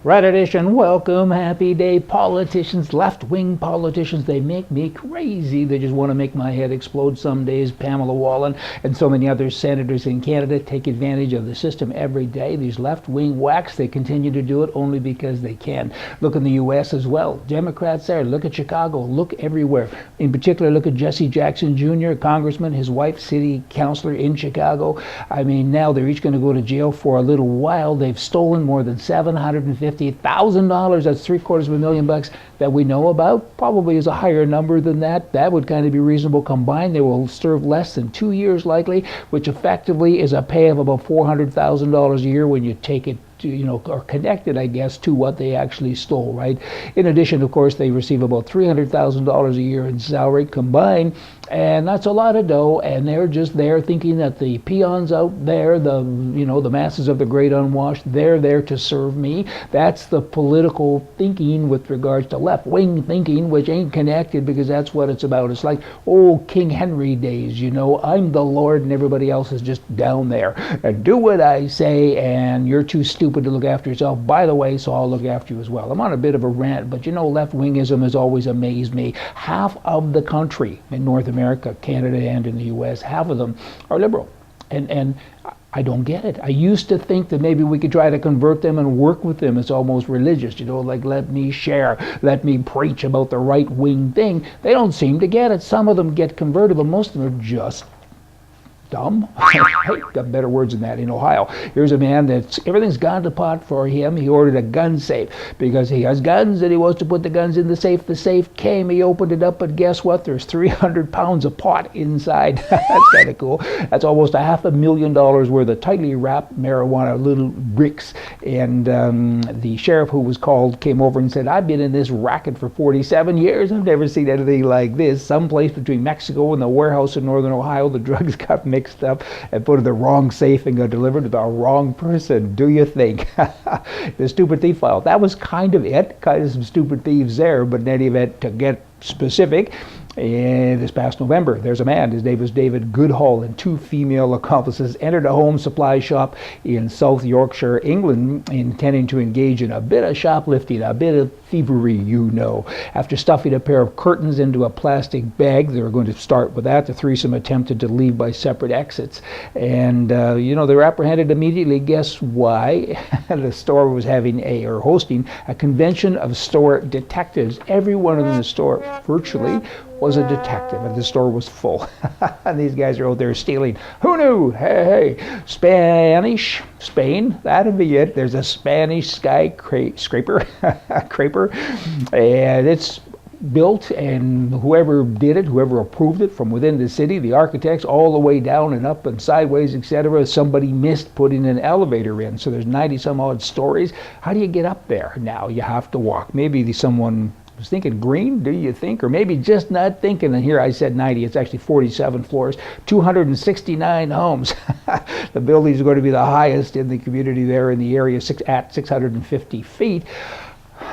Right edition, welcome, happy day. Politicians, left-wing politicians, they make me crazy. They just want to make my head explode some days. Pamela Wallin and so many other senators in Canada take advantage of the system every day. These left-wing whacks, they continue to do it only because they can. Look in the U.S. as well. Democrats there. Look at Chicago. Look everywhere. In particular, look at Jesse Jackson Jr., congressman, his wife, city councilor in Chicago. I mean, now they're each going to go to jail for a little while. They've stolen more than $750,000. That's $750,000 that we know about. Probably is a higher number than that. That would kind of be reasonable combined. They will serve less than 2 years likely, which effectively is a pay of about $400,000 a year when you take it to, are connected, I guess, to what they actually stole, right? In addition, of course, they receive about $300,000 a year in salary combined, and that's a lot of dough, and they're just there thinking that the peons out there, the masses of the great unwashed, they're there to serve me. That's the political thinking with regards to left-wing thinking, which ain't connected because that's what it's about. It's like old King Henry days, I'm the Lord and everybody else is just down there. And do what I say, and you're too stupid to look after yourself, by the way, so I'll look after you as well. I'm on a bit of a rant, but left-wingism has always amazed me. Half of the country in North America, Canada, and in the U.S., half of them are liberal. And I don't get it. I used to think that maybe we could try to convert them and work with them. It's almost religious, like let me share, let me preach about the right-wing thing. They don't seem to get it. Some of them get converted, but most of them are just dumb. Hey, got better words than that in Ohio. Here's a man that's everything's gone to pot for him. He ordered a gun safe because he has guns and he wants to put the guns in the safe. The safe came, he opened it up, but guess what? There's 300 pounds of pot inside. That's kind of cool. That's almost $500,000 worth of tightly wrapped marijuana, little bricks. And the sheriff who was called came over and said, I've been in this racket for 47 years. I've never seen anything like this. Someplace between Mexico and the warehouse in northern Ohio, the drugs got mixed up and put in the wrong safe and got delivered to the wrong person. Do you think? The stupid thief file. That was kind of it. Kind of some stupid thieves there, but in any event, to get specific, this past November, there's a man, his name was David Goodhall, and two female accomplices entered a home supply shop in South Yorkshire, England, intending to engage in a bit of shoplifting, a bit of thievery, After stuffing a pair of curtains into a plastic bag, they were going to start with that. The threesome attempted to leave by separate exits. And, they were apprehended immediately. Guess why? The store was hosting a convention of store detectives. Everyone in the store, virtually, was a detective, and the store was full. And these guys are out there stealing. Who knew? Hey, Spain, that'd be it. There's a Spanish skyscraper, and it's built, and whoever did it, whoever approved it from within the city, the architects, all the way down and up and sideways, etc., somebody missed putting an elevator in. So there's 90 some odd stories. How do you get up there? Now you have to walk. Maybe someone was thinking green, do you think? Or maybe just not thinking. And here I said 90. It's actually 47 floors, 269 homes. The building is going to be the highest in the community there in the area, at 650 feet.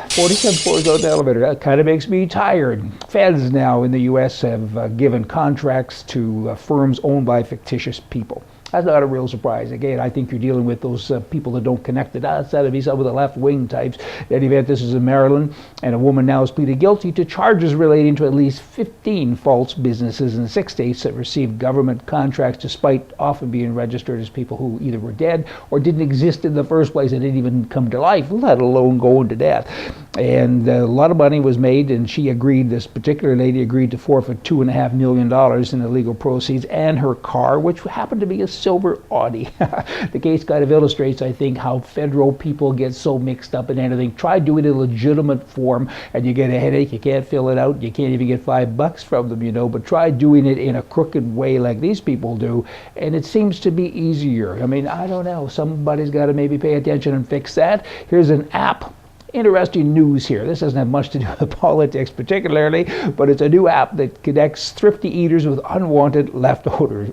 47 floors on the elevator. That kind of makes me tired. Feds now in the U.S. have given contracts to firms owned by fictitious people. That's not a real surprise. Again, I think you're dealing with those people that don't connect the dots. That'd be some of the left-wing types. In any event, this is in Maryland, and a woman now has pleaded guilty to charges relating to at least 15 false businesses in 6 states that received government contracts despite often being registered as people who either were dead or didn't exist in the first place and didn't even come to life, let alone go into death. And a lot of money was made, and this particular lady agreed to forfeit $2.5 million in illegal proceeds and her car, which happened to be a silver Audi. The case kind of illustrates, I think, how federal people get so mixed up in anything. Try doing a legitimate form and you get a headache, you can't fill it out, you can't even get $5 from them, but try doing it in a crooked way like these people do, and it seems to be easier. I mean, I don't know, somebody's got to maybe pay attention and fix that. Here's an app. Interesting news here. This doesn't have much to do with politics particularly, but it's a new app that connects thrifty eaters with unwanted leftovers.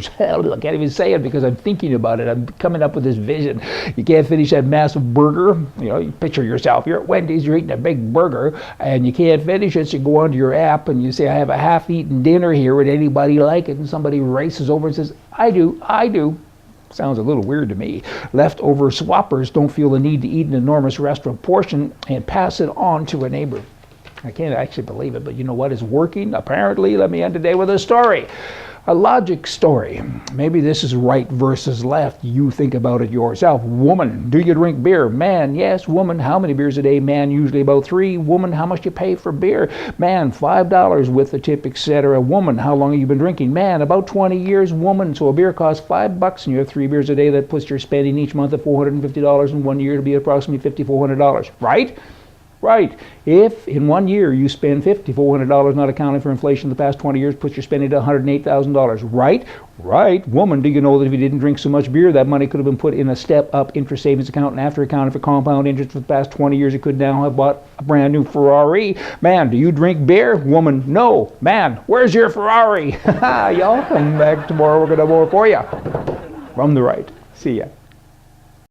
Hell, I can't even say it because I'm thinking about it. I'm coming up with this vision. You can't finish that massive burger. You picture yourself. You're at Wendy's, you're eating a big burger, and you can't finish it, so you go onto your app and you say, I have a half-eaten dinner here. Would anybody like it? And somebody races over and says, I do. Sounds a little weird to me. Leftover swappers don't feel the need to eat an enormous restaurant portion and pass it on to a neighbor. I can't actually believe it, but you know what is working? Apparently, let me end today with a story. A logic story. Maybe this is right versus left. You think about it yourself. Woman, do you drink beer? Man, yes. Woman, how many beers a day? Man, usually about 3. Woman, how much you pay for beer? Man, $5 with the tip, etc. Woman, how long have you been drinking? Man, about 20 years. Woman, so a beer costs $5 and you have 3 beers a day. That puts your spending each month at $450 in 1 year to be approximately $5,400, right? Right. If in 1 year you spend $5,400, not accounting for inflation, the past 20 years puts your spending at $108,000. Right? Right. Woman, do you know that if you didn't drink so much beer, that money could have been put in a step-up interest savings account, and after accounting for compound interest for the past 20 years, you could now have bought a brand new Ferrari? Man, do you drink beer? Woman, no. Man, where's your Ferrari? Y'all come back tomorrow. We're going to have more for you. From the right. See ya.